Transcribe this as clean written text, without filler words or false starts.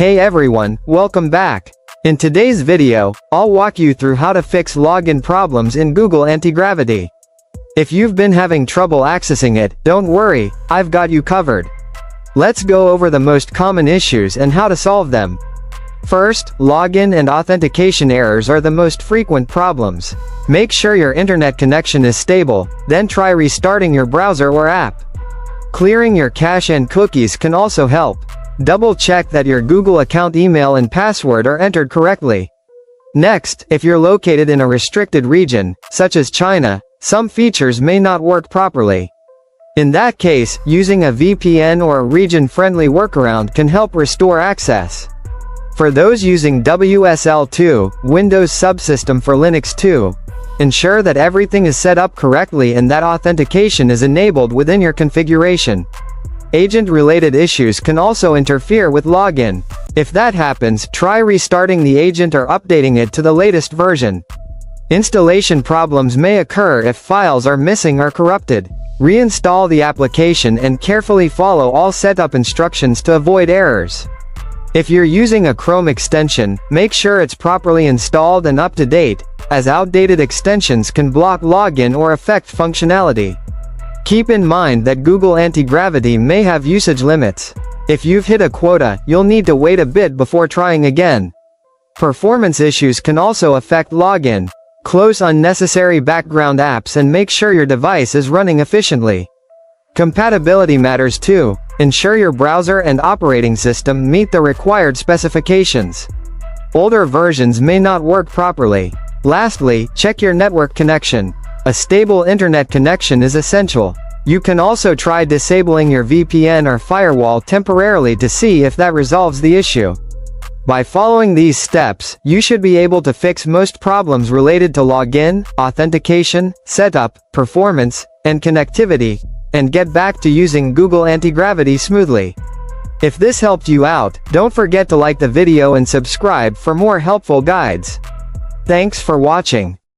Hey everyone, welcome back. In today's video, I'll walk you through how to fix login problems in Google Antigravity. If you've been having trouble accessing it, don't worry, I've got you covered. Let's go over the most common issues and how to solve them. First, login and authentication errors are the most frequent problems. Make sure your internet connection is stable, then try restarting your browser or app. Clearing your cache and cookies can also help. Double-check that your Google account email and password are entered correctly. Next, if you're located in a restricted region, such as China, some features may not work properly. In that case, using a VPN or a region-friendly workaround can help restore access. For those using WSL2, Windows subsystem for Linux 2, ensure that everything is set up correctly and that authentication is enabled within your configuration. Agent-related issues can also interfere with login. If that happens, try restarting the agent or updating it to the latest version. Installation problems may occur if files are missing or corrupted. Reinstall the application and carefully follow all setup instructions to avoid errors. If you're using a Chrome extension, make sure it's properly installed and up to date, as outdated extensions can block login or affect functionality. Keep in mind that Google Antigravity may have usage limits. If you've hit a quota, you'll need to wait a bit before trying again. Performance issues can also affect login. Close unnecessary background apps and make sure your device is running efficiently. Compatibility matters too. Ensure your browser and operating system meet the required specifications. Older versions may not work properly. Lastly, check your network connection. A stable internet connection is essential. You can also try disabling your VPN or firewall temporarily to see if that resolves the issue. By following these steps, you should be able to fix most problems related to login, authentication, setup, performance, and connectivity, and get back to using Google Antigravity smoothly. If this helped you out, don't forget to like the video and subscribe for more helpful guides. Thanks for watching.